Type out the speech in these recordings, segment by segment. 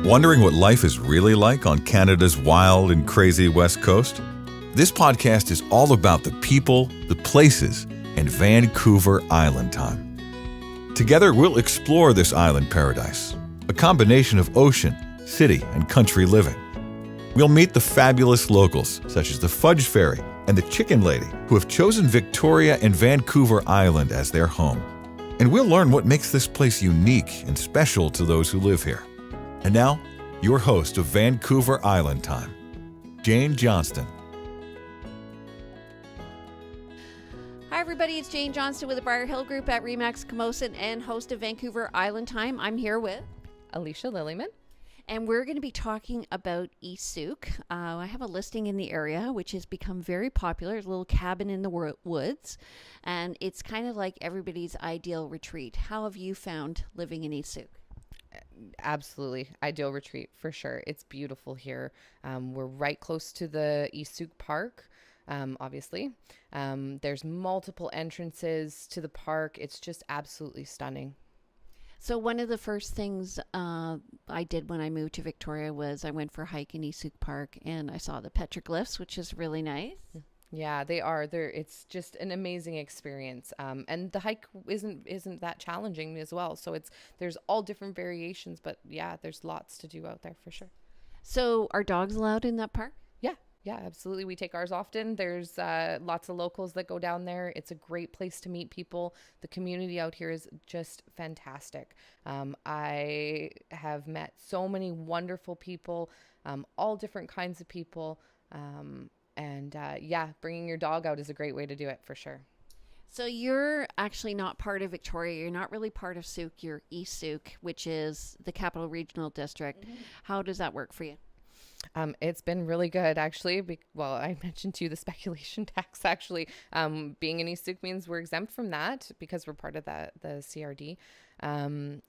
Wondering what life is really like on Canada's wild and crazy West Coast? This podcast is all about the people, the places, and Vancouver Island Time. Together, we'll explore this island paradise, a combination of ocean, city, and country living. We'll meet the fabulous locals, such as the Fudge Fairy and the Chicken Lady, who have chosen Victoria and Vancouver Island as their home. And we'll learn what makes this place unique and special to those who live here. And now, your host of Vancouver Island Time, Jane Johnston. Hi everybody, it's Jane Johnston with the Briar Hill Group at Remax Camosun and host of Vancouver Island Time. I'm here with Alicia Lillyman. And we're going to be talking about East Sooke. I have a listing in the area, which has become very popular. It's a little cabin in the woods, and it's kind of like everybody's ideal retreat. How have you found living in East Sooke? Absolutely. Ideal retreat for sure. It's beautiful here. We're right close to the East Sooke Park, obviously. There's multiple entrances to the park. It's just absolutely stunning. So one of the first things I did when I moved to Victoria was I went for a hike in East Sooke Park, and I saw the petroglyphs, which is really nice. Yeah, they are. It's just an amazing experience. And the hike isn't that challenging as well. So there's all different variations, but yeah, there's lots to do out there for sure. So are dogs allowed in that park? Yeah, absolutely. We take ours often. There's lots of locals that go down there. It's a great place to meet people. The community out here is just fantastic. I have met so many wonderful people, all different kinds of people. Bringing your dog out is a great way to do it for sure. So you're actually not part of Victoria. You're not really part of Sooke. You're East Sooke, which is the Capital Regional District. Mm-hmm. How does that work for you? It's been really good, actually. I mentioned to you the speculation tax, actually. Being in East Sooke means we're exempt from that because we're part of the CRD. And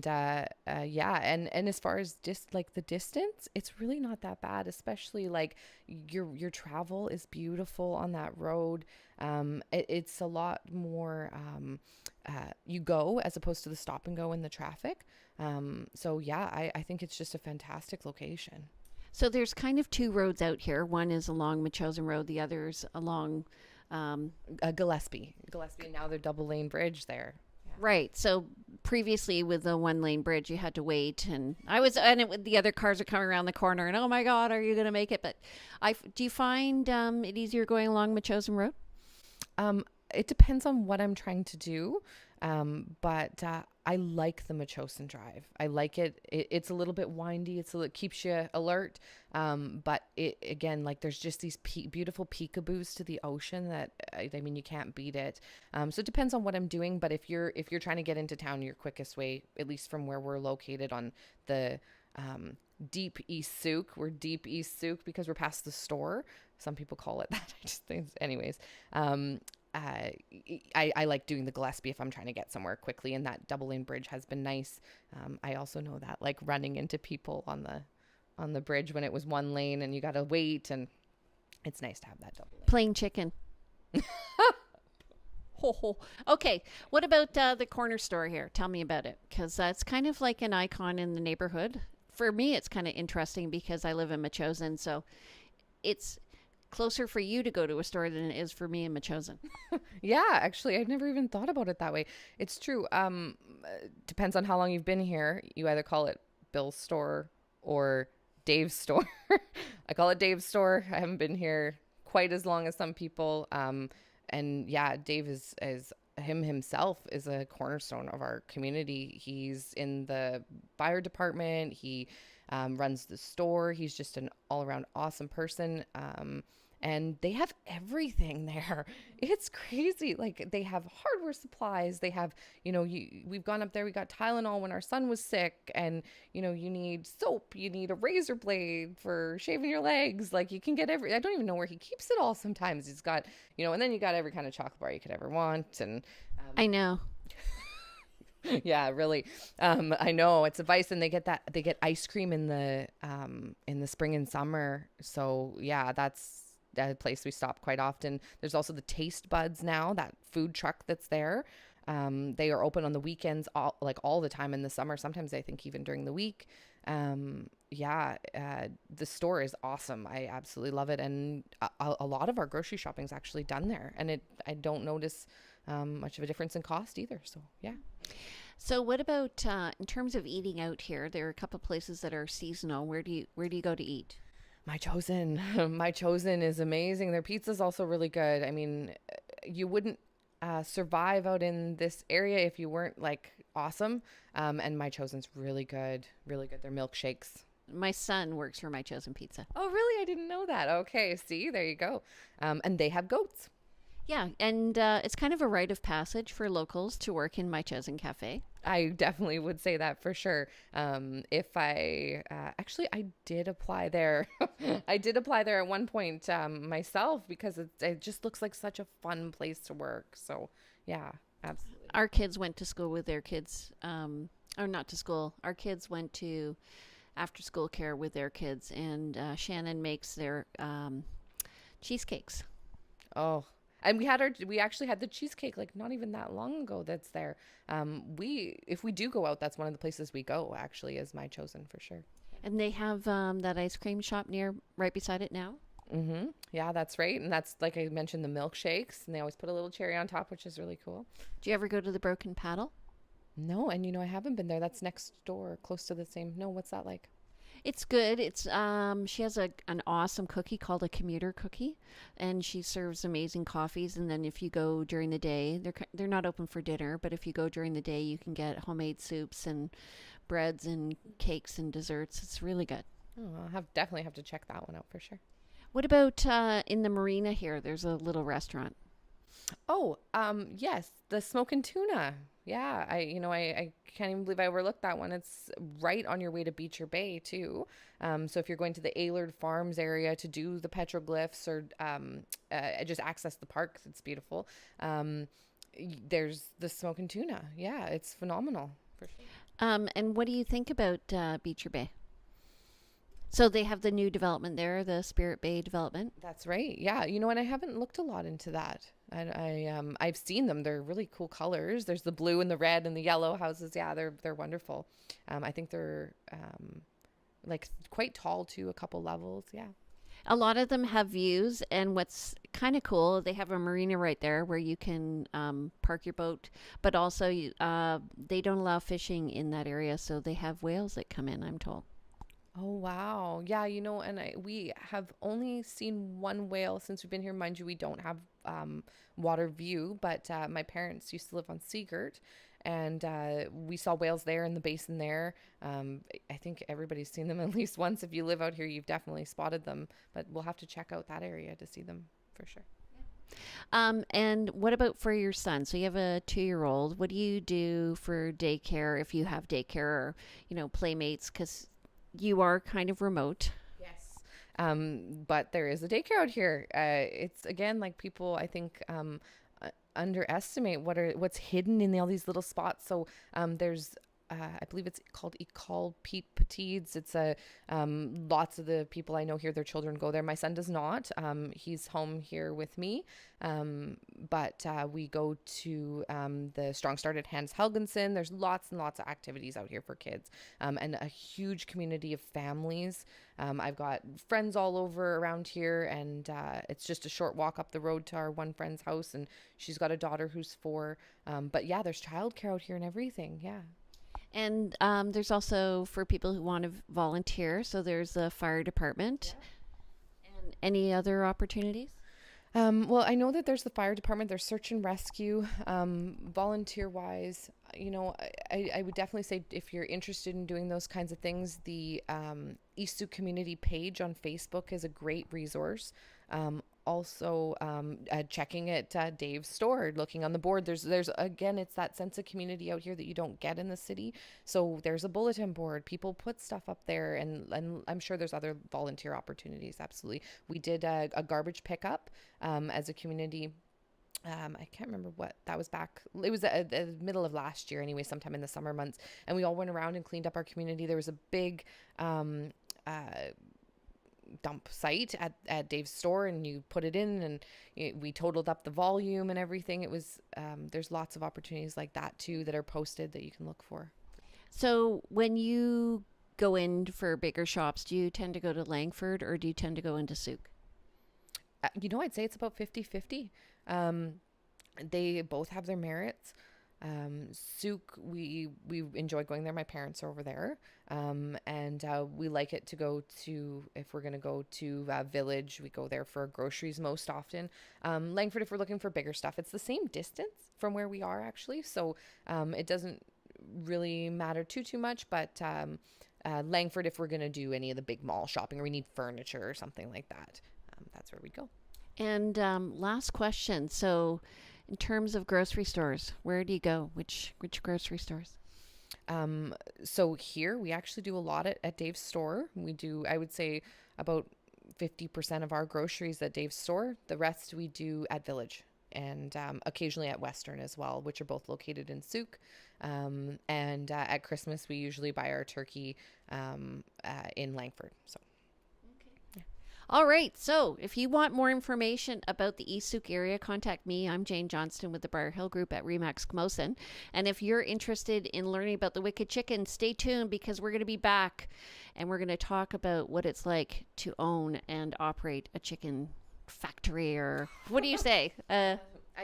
as far as just like the distance, it's really not that bad, especially like your travel is beautiful on that road. It's a lot more, you go as opposed to the stop and go in the traffic. I think it's just a fantastic location. So there's kind of two roads out here. One is along Metchosin Road. The other's along Gillespie, and now they're double lane bridge there. Yeah. Right. So previously with the one lane bridge, you had to wait, and the other cars are coming around the corner, and oh my God, are you going to make it? But do you find it easier going along Metchosin Road? It depends on what I'm trying to do. But I like the Metchosin Drive. I like it. It's a little bit windy. It keeps you alert. But there's just these beautiful peekaboos to the ocean that, I mean, you can't beat it. So it depends on what I'm doing. But if you're trying to get into town, your quickest way, at least from where we're located on the, deep East Sooke. We're deep East Sooke because we're past the store. Some people call it that. I just think, anyways, I like doing the Gillespie if I'm trying to get somewhere quickly, and that double lane bridge has been nice. I also know that like running into people on the bridge when it was one lane and you got to wait, and it's nice to have that double lane. Playing chicken. Okay, what about the corner store here? Tell me about it, because it's kind of like an icon in the neighborhood. For me, it's kind of interesting because I live in Metchosin, so it's closer for you to go to a store than it is for me in Metchosin. Yeah, actually, I've never even thought about it that way. It's true. Depends on how long you've been here. You either call it Bill's store or Dave's store. I call it Dave's store. I haven't been here quite as long as some people. Dave is himself is a cornerstone of our community. He's in the buyer department. He runs the store. He's just an all-around awesome person. And they have everything there. It's crazy. Like, they have hardware supplies. They have, we've gone up there. We got Tylenol when our son was sick. And, you need soap. You need a razor blade for shaving your legs. Like, you can get I don't even know where he keeps it all sometimes. He's got, and then you got every kind of chocolate bar you could ever want. And I know. Yeah, really. I know it's a vice, and they get ice cream in the spring and summer. So yeah, that's a place we stop quite often. There's also the Taste Buds now, that food truck that's there. They are open on the weekends, all the time in the summer. Sometimes I think even during the week. The store is awesome. I absolutely love it. And a lot of our grocery shopping is actually done there. And I don't notice much of a difference in cost either. So, yeah. So what about in terms of eating out here? There are a couple places that are seasonal. Where do you go to eat? My Chosen. My Chosen is amazing. Their pizza is also really good. I mean, you wouldn't survive out in this area if you weren't like awesome. And My Chosen's really good. Really good. Their milkshakes. My son works for My Chosen Pizza. Oh, really? I didn't know that. Okay. See, there you go. And they have goats. Yeah, and it's kind of a rite of passage for locals to work in My Chosen Cafe. I definitely would say that for sure. If I actually, I did apply there. I did apply there at one point myself because it just looks like such a fun place to work. So yeah, absolutely. Our kids went to school with their kids, or not to school. Our kids went to after school care with their kids, and Shannon makes their cheesecakes. Oh. And we actually had the cheesecake like not even that long ago that's there. If we do go out, that's one of the places we go actually is My Chosen for sure. And they have that ice cream shop right beside it now. Mm-hmm. Yeah, that's right. And that's like I mentioned the milkshakes, and they always put a little cherry on top, which is really cool. Do you ever go to the Broken Paddle? No, and I haven't been there. That's next door, close to the same. No, what's that like? It's good. It's she has an awesome cookie called a commuter cookie, and she serves amazing coffees. And then if you go during the day, they're not open for dinner, but if you go during the day, you can get homemade soups and breads and cakes and desserts. It's really good. Oh, I'll definitely have to check that one out for sure. What about in the marina here? There's a little restaurant. Oh, yes, the Smokin' Tuna. Yeah, I can't even believe I overlooked that one. It's right on your way to Beecher Bay too. So if you're going to the Aylard Farms area to do the petroglyphs or just access the park, it's beautiful. There's the Smokin' Tuna. Yeah, it's phenomenal for sure. And what do you think about Beecher Bay? So they have the new development there, the Spirit Bay development. That's right. Yeah, and I haven't looked a lot into that. I've seen them. They're really cool colors. There's the blue and the red and the yellow houses. Yeah, they're wonderful. I think they're like quite tall too, a couple levels. Yeah. A lot of them have views, and what's kind of cool, they have a marina right there where you can park your boat, but also they don't allow fishing in that area, so they have whales that come in, I'm told. Oh, wow. Yeah, and we have only seen one whale since we've been here. Mind you, we don't have water view, but my parents used to live on Seagirt, and we saw whales there in the basin there. I think everybody's seen them at least once. If you live out here, you've definitely spotted them, but we'll have to check out that area to see them for sure. And what about for your son? So you have a 2-year-old. What do you do for daycare if you have daycare or, playmates? Because you are kind of remote. Yes. But there is a daycare out here. It's again, like people, I think, underestimate what's hidden in all these little spots. So, there's, I believe it's called Ecole Petites. It's lots of the people I know here, their children go there. My son does not. He's home here with me. But we go to the Strong Start at Hans Helgensen. There's lots and lots of activities out here for kids, and a huge community of families. I've got friends all over around here, and it's just a short walk up the road to our one friend's house, and she's got a daughter who's 4. But yeah, there's childcare out here and everything. Yeah. And there's also for people who want to volunteer. So there's the fire department. Yeah. And any other opportunities? Well, I know that there's the fire department, there's search and rescue. Volunteer wise, I would definitely say if you're interested in doing those kinds of things, the East Sooke community page on Facebook is a great resource. Also, checking at Dave's store, looking on the board, there's again, it's that sense of community out here that you don't get in the city. So there's a bulletin board, people put stuff up there, and I'm sure there's other volunteer opportunities. Absolutely. We did a garbage pickup as a community. I can't remember what that was back. It was the middle of last year anyway, sometime in the summer months. And we all went around and cleaned up our community. There was a big, dump site at Dave's store, and you put it in, and we totaled up the volume and everything. It was, there's lots of opportunities like that too that are posted that you can look for. So when you go in for bigger shops, do you tend to go to Langford or do you tend to go into Sooke? I'd say it's about 50-50. They both have their merits. Sooke, we enjoy going there. My parents are over there. And we like it to go to, if we're going to go to Village, we go there for groceries most often. Langford, if we're looking for bigger stuff, it's the same distance from where we are actually. So it doesn't really matter too much, but Langford, if we're going to do any of the big mall shopping or we need furniture or something like that, that's where we'd go. And last question. So in terms of grocery stores, where do you go? Which grocery stores? So here we actually do a lot at Dave's store. We do, I would say, about 50% of our groceries at Dave's store. The rest we do at Village, and occasionally at Western as well, which are both located in Sooke. And at Christmas, we usually buy our turkey in Langford. So. All right. So if you want more information about the East Sooke area, contact me. I'm Jane Johnston with the Briar Hill Group at Remax Camosun. And if you're interested in learning about the Wicked Chicken, stay tuned because we're going to be back and we're going to talk about what it's like to own and operate a chicken factory, or what do you say? I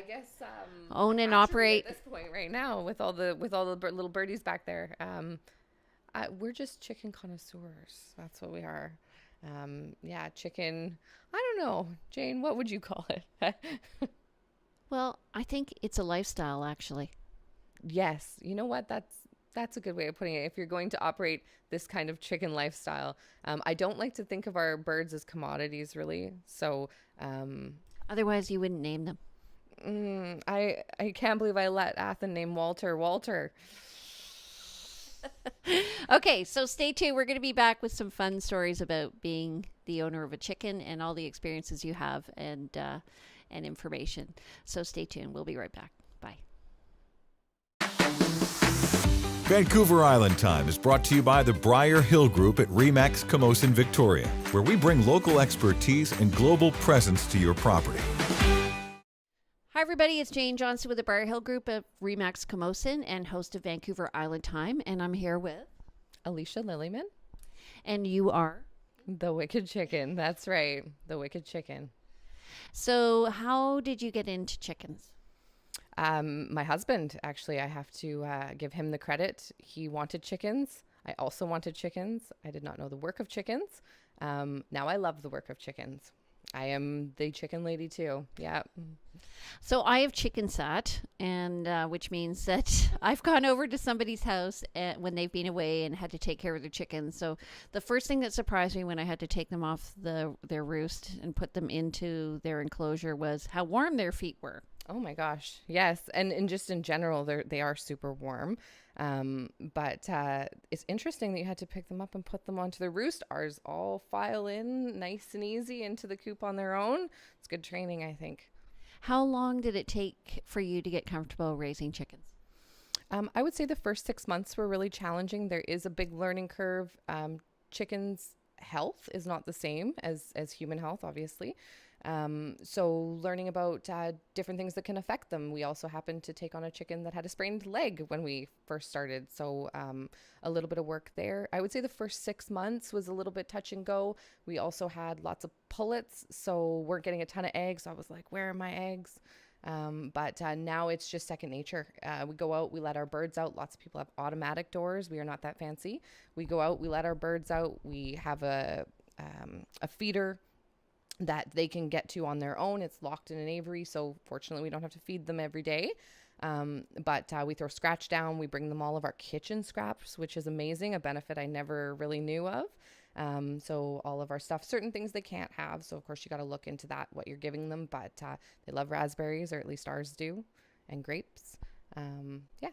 guess own and operate at this point right now with all the little birdies back there. We're just chicken connoisseurs. That's what we are. Chicken. I don't know, Jane, what would you call it? Well, I think it's a lifestyle, actually. Yes. You know what? That's a good way of putting it. If you're going to operate this kind of chicken lifestyle, I don't like to think of our birds as commodities, really. So, otherwise you wouldn't name them. I can't believe I let Athen name Walter. Okay, so stay tuned. We're going to be back with some fun stories about being the owner of a chicken and all the experiences you have and information. So stay tuned. We'll be right back. Bye. Vancouver Island Time is brought to you by the Briar Hill Group at Remax Camosun, Victoria, where we bring local expertise and global presence to your property. Hi, everybody. It's Jane Johnston with the Briar Hill Group at Remax Camosun and host of Vancouver Island Time. And I'm here with Alicia Lillyman. And you are? The Wicked Chicken. That's right. The Wicked Chicken. So how did you get into chickens? My husband, actually, I have to give him the credit. He wanted chickens. I also wanted chickens. I did not know the work of chickens. Now I love the work of chickens. I am the chicken lady too. Yeah. So I have chicken sat, and which means that I've gone over to somebody's house when they've been away and had to take care of their chickens. So the first thing that surprised me when I had to take them off their roost and put them into their enclosure was how warm their feet were. Oh my gosh. Yes. And just in general, they are super warm. But it's interesting that you had to pick them up and put them onto the roost. Ours all file in nice and easy into the coop on their own. It's good training, I think. How long did it take for you to get comfortable raising chickens? I would say the first 6 months were really challenging. There is a big learning curve. Chickens' health is not the same as human health, obviously. So learning about different things that can affect them. We also happened to take on a chicken that had a sprained leg when we first started. So a little bit of work there. I would say the first 6 months was a little bit touch and go. We also had lots of pullets, so we're getting a ton of eggs. So I was like, where are my eggs? But now it's just second nature. We go out, we let our birds out. Lots of people have automatic doors. We are not that fancy. We go out, we let our birds out. We have a feeder that they can get to on their own. It's locked in an aviary, so fortunately we don't have to feed them every day. But we throw scratch down. We bring them all of our kitchen scraps, which is amazing, a benefit I never really knew of. So all of our stuff, certain things they can't have. So of course you got to look into that, what you're giving them, but they love raspberries, or at least ours do, and grapes. Yeah.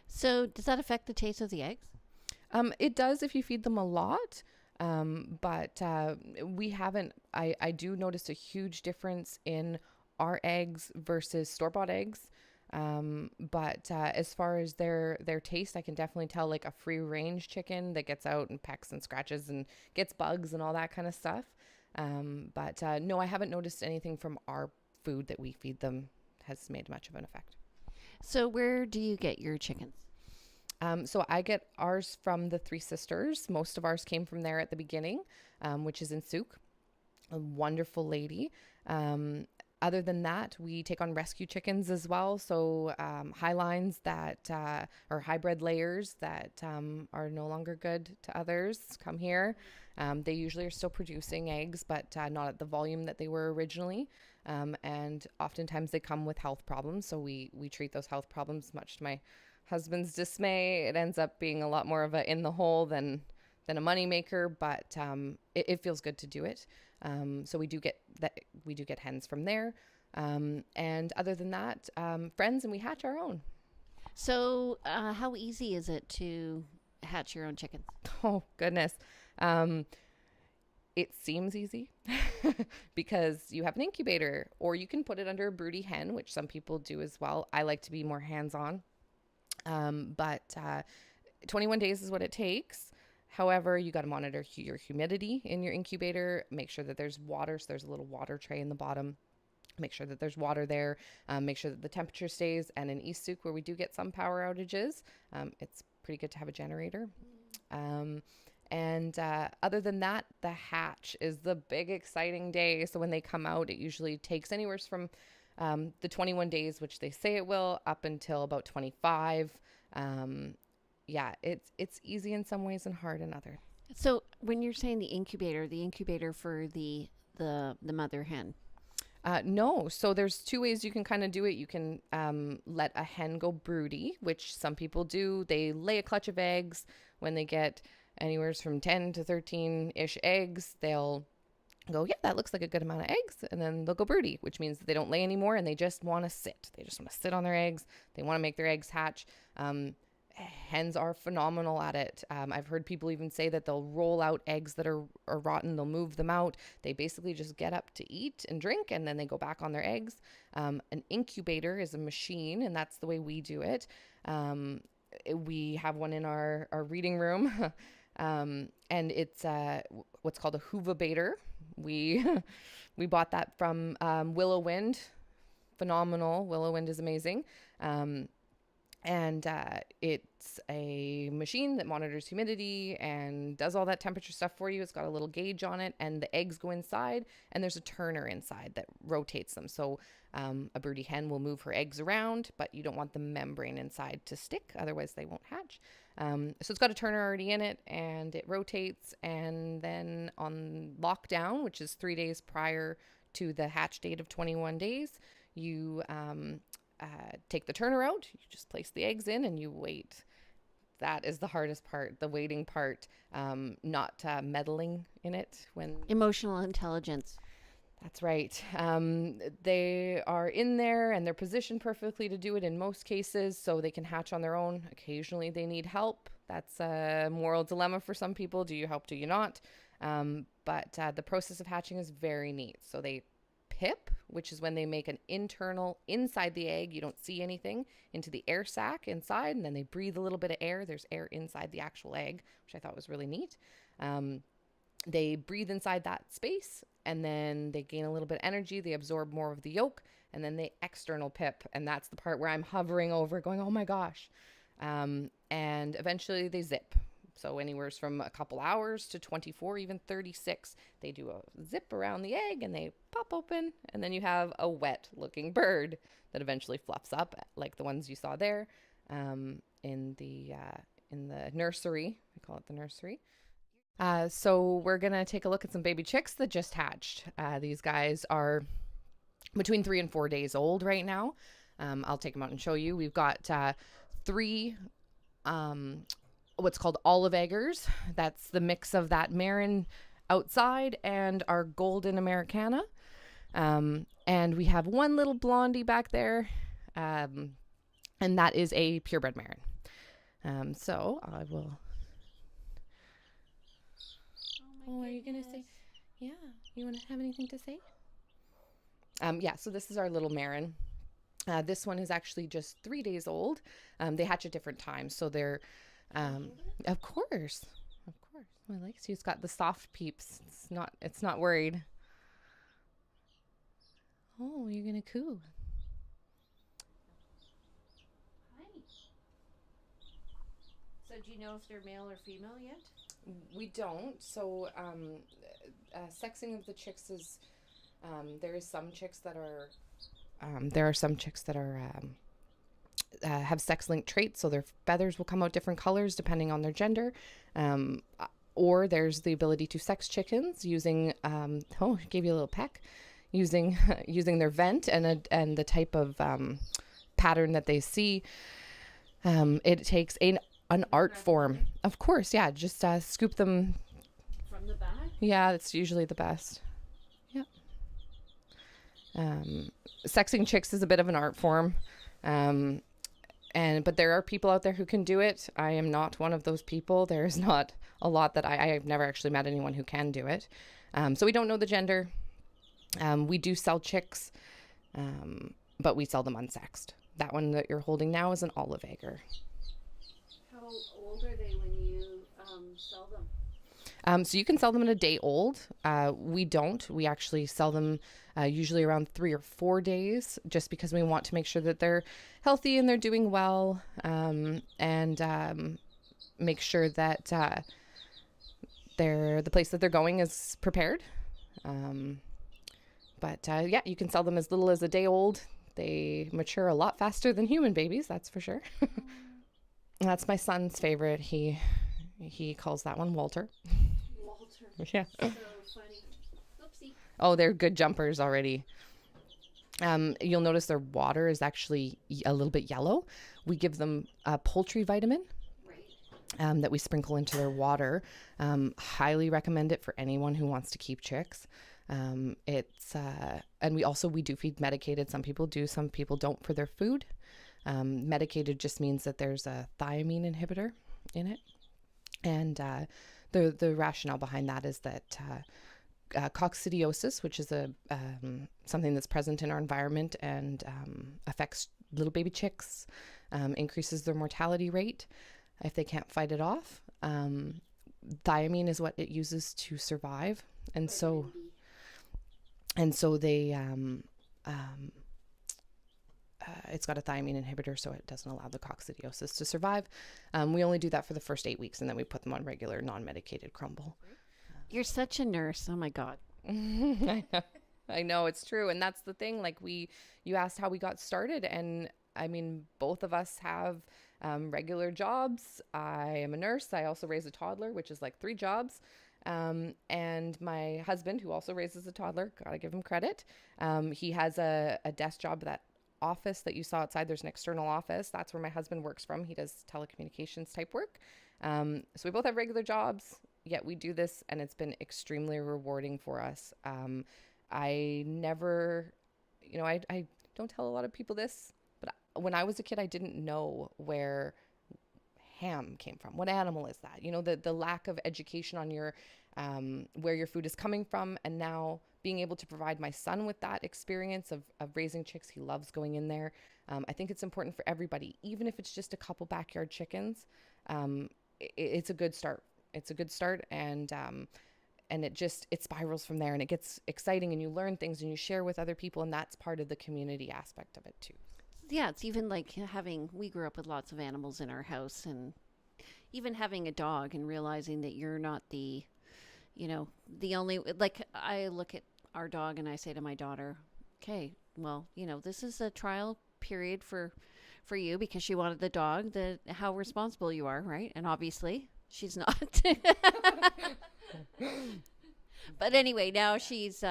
So does that affect the taste of the eggs? It does if you feed them a lot. But we haven't, I do notice a huge difference in our eggs versus store-bought eggs. But as far as their taste, I can definitely tell like a free range chicken that gets out and pecks and scratches and gets bugs and all that kind of stuff. But no, I haven't noticed anything from our food that we feed them has made much of an effect. So where do you get your chickens? So I get ours from the Three Sisters. Most of ours came from there at the beginning, which is in Sooke. A wonderful lady. Other than that, we take on rescue chickens as well. So high lines that or hybrid layers that are no longer good to others come here. They usually are still producing eggs, but not at the volume that they were originally. And oftentimes they come with health problems. So we treat those health problems, much to my husband's dismay. It ends up being a lot more of a in the hole than a moneymaker, but it feels good to do it. So we do get hens from there. And other than that, friends, and we hatch our own. So how easy is it to hatch your own chickens? Oh, goodness. It seems easy because you have an incubator, or you can put it under a broody hen, which some people do as well. I like to be more hands-on. But 21 days is what it takes. However, you got to monitor your humidity in your incubator. Make sure that there's water. So there's a little water tray in the bottom. Make sure that there's water there. Make sure that the temperature stays. And in East Sooke, where we do get some power outages, it's pretty good to have a generator. And other than that, the hatch is the big exciting day. So when they come out, it usually takes anywhere from the 21 days, which they say it will, up until about 25. Yeah, it's easy in some ways and hard in others. So when you're saying the incubator for the mother hen. No, so there's two ways you can kind of do it. You can let a hen go broody, which some people do. They lay a clutch of eggs. When they get anywhere from 10 to 13-ish eggs, they'll go, yeah, that looks like a good amount of eggs. And then they'll go broody, which means that they don't lay anymore and they just want to sit. They just want to sit on their eggs. They want to make their eggs hatch. Hens are phenomenal at it. I've heard people even say that they'll roll out eggs that are rotten. They'll move them out. They basically just get up to eat and drink, and then they go back on their eggs. An incubator is a machine, and that's the way we do it. We have one in our reading room, and it's what's called a Hoovabator. We bought that from Willow Wind. Phenomenal. Willow Wind is amazing. And it's a machine that monitors humidity and does all that temperature stuff for you. It's got a little gauge on it, and the eggs go inside, and there's a turner inside that rotates them. So a broody hen will move her eggs around, but you don't want the membrane inside to stick, otherwise they won't hatch. So it's got a turner already in it, and it rotates. And then on lockdown, which is 3 days prior to the hatch date of 21 days, you take the turner out, you just place the eggs in, and you wait. That is the hardest part, the waiting part, not meddling in it. When Emotional intelligence. That's right. They are in there and they're positioned perfectly to do it in most cases, so they can hatch on their own. Occasionally they need help. That's a moral dilemma for some people. Do you help? Do you not? But the process of hatching is very neat. So they pip, which is when they make an internal inside the egg. You don't see anything into the air sac inside, and then they breathe a little bit of air. There's air inside the actual egg, which I thought was really neat. They breathe inside that space, and then they gain a little bit of energy. They absorb more of the yolk, and then they external pip. And that's the part where I'm hovering over going, oh my gosh. And eventually they zip. So anywhere from a couple hours to 24, even 36, they do a zip around the egg and they pop open. And then you have a wet looking bird that eventually fluffs up, like the ones you saw there in the nursery. We call it the nursery. So we're going to take a look at some baby chicks that just hatched. These guys are between 3 and 4 days old right now. I'll take them out and show you. We've got 3 what's called olive eggers. That's the mix of that Marin outside and our golden Americana. And we have one little blondie back there. And that is a purebred Marin. So I will... Oh, are you going to say? Yeah. You want to have anything to say? Yeah, so this is our little Marin. This one is actually just 3 days old. They hatch at different times, so they're, of course, of course. My likes you. It's got the soft peeps. It's not worried. Oh, you're gonna coo. Hi. So do you know if they're male or female yet? We don't. So, sexing of the chicks is, there is some chicks that are, there are some chicks that are, have sex-linked traits, so their feathers will come out different colors depending on their gender. Or there's the ability to sex chickens using, gave you a little peck, using using their vent and the type of pattern that they see. It takes an art form, of course. Yeah, just scoop them from the back. Yeah, that's usually the best. Yeah. Sexing chicks is a bit of an art form. But there are people out there who can do it. I am not one of those people. There's not a lot that I've never actually met anyone who can do it. So we don't know the gender. We do sell chicks, but we sell them unsexed. That one that you're holding now is an olive egger. How old are they when you sell them? So you can sell them in a day old. We don't. We actually sell them usually around 3 or 4 days, just because we want to make sure that they're healthy and they're doing well, and make sure that the place that they're going is prepared. Yeah, you can sell them as little as a day old. They mature a lot faster than human babies, that's for sure. That's my son's favorite. He calls that one Walter. Walter. Yeah. So funny. Oopsie. Oh, they're good jumpers already. You'll notice their water is actually a little bit yellow. We give them a poultry vitamin that we sprinkle into their water. Highly recommend it for anyone who wants to keep chicks. And we do feed medicated. Some people do, some people don't for their food. Medicated just means that there's a thiamine inhibitor in it. And the rationale behind that is that coccidiosis, which is something that's present in our environment and affects little baby chicks, increases their mortality rate if they can't fight it off. Thiamine is what it uses to survive, and so they it's got a thiamine inhibitor, so it doesn't allow the coccidiosis to survive. We only do that for the first 8 weeks, and then we put them on regular non-medicated crumble. You're such a nurse. Oh my God. I know, it's true. And that's the thing. Like you asked how we got started. And I mean, both of us have regular jobs. I am a nurse. I also raise a toddler, which is like 3 jobs. And my husband, who also raises a toddler, gotta give him credit. He has a desk job, that office that you saw outside. There's an external office. That's where my husband works from. He does telecommunications type work. So we both have regular jobs, yet we do this, and it's been extremely rewarding for us. I never, I don't tell a lot of people this, but when I was a kid, I didn't know where ham came from. What animal is that? The lack of education on your, where your food is coming from. And now being able to provide my son with that experience of raising chicks. He loves going in there. I think it's important for everybody, even if it's just a couple backyard chickens. It's a good start. It's a good start. And it spirals from there, and it gets exciting, and you learn things and you share with other people. And that's part of the community aspect of it too. Yeah, it's even like we grew up with lots of animals in our house, and even having a dog and realizing that you're not the only, like, I look at our dog and I say to my daughter, okay, well, this is a trial period for you, because she wanted the dog, how responsible you are, right? And obviously she's not. But anyway, now she's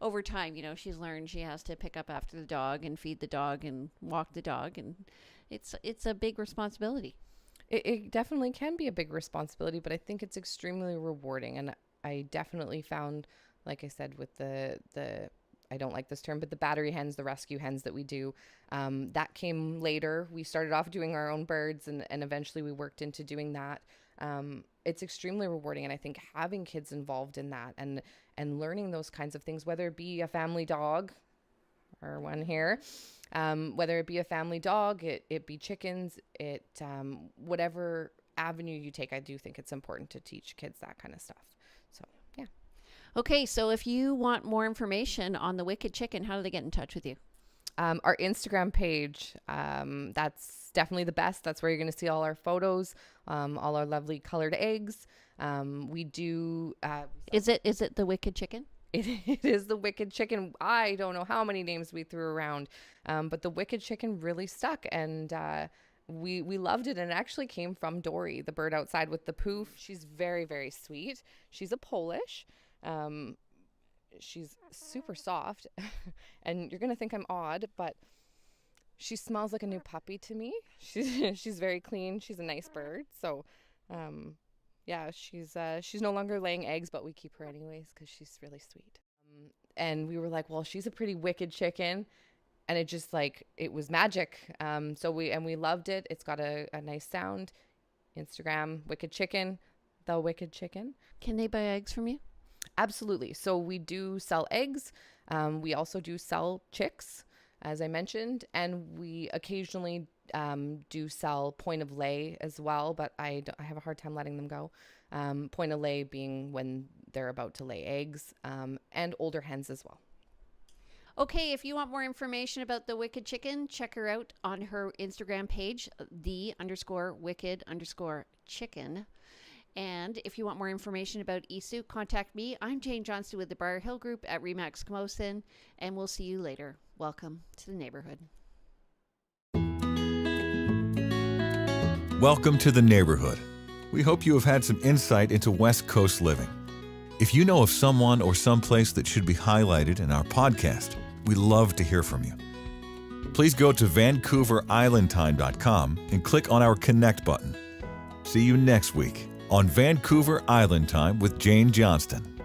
over time, she's learned she has to pick up after the dog and feed the dog and walk the dog, and it's a big responsibility. It definitely can be a big responsibility, but I think it's extremely rewarding. And I definitely found, like I said, with the I don't like this term, but the battery hens, the rescue hens that we do, that came later. We started off doing our own birds, and eventually we worked into doing that. It's extremely rewarding. And I think having kids involved in that and learning those kinds of things, whether it be a family dog our one here. Whether it be a family dog, it be chickens, whatever avenue you take, I do think it's important to teach kids that kind of stuff. So, yeah. Okay, so if you want more information on the Wicked Chicken, how do they get in touch with you? Our Instagram page, that's definitely the best. That's where you're going to see all our photos, all our lovely colored eggs. We do. Is it the Wicked Chicken? It is the Wicked Chicken. I don't know how many names we threw around, but the Wicked Chicken really stuck, and we loved it. And it actually came from Dory, the bird outside with the poof. She's very, very sweet. She's a Polish. She's super soft, and you're gonna think I'm odd, but she smells like a new puppy to me. She's very clean. She's a nice bird. So, yeah, she's no longer laying eggs, but we keep her anyways because she's really sweet. And we were like, well, she's a pretty wicked chicken, and it just it was magic. So we loved it. It's got a nice sound. Instagram, Wicked Chicken, the Wicked Chicken. Can they buy eggs from you? Absolutely. So we do sell eggs. We also do sell chicks, as I mentioned, and we occasionally do sell point of lay as well, but I have a hard time letting them go. Point of lay being when they're about to lay eggs, and older hens as well. Okay, if you want more information about the Wicked Chicken, check her out on her Instagram page, _wicked_chicken. And if you want more information about Sooke, contact me. I'm Jane Johnston with the Briar Hill Group at Remax Camosun, and we'll see you later. Welcome to the neighborhood. Welcome to the neighborhood. We hope you have had some insight into West Coast living. If you know of someone or someplace that should be highlighted in our podcast, we'd love to hear from you. Please go to VancouverIslandTime.com and click on our Connect button. See you next week on Vancouver Island Time with Jane Johnston.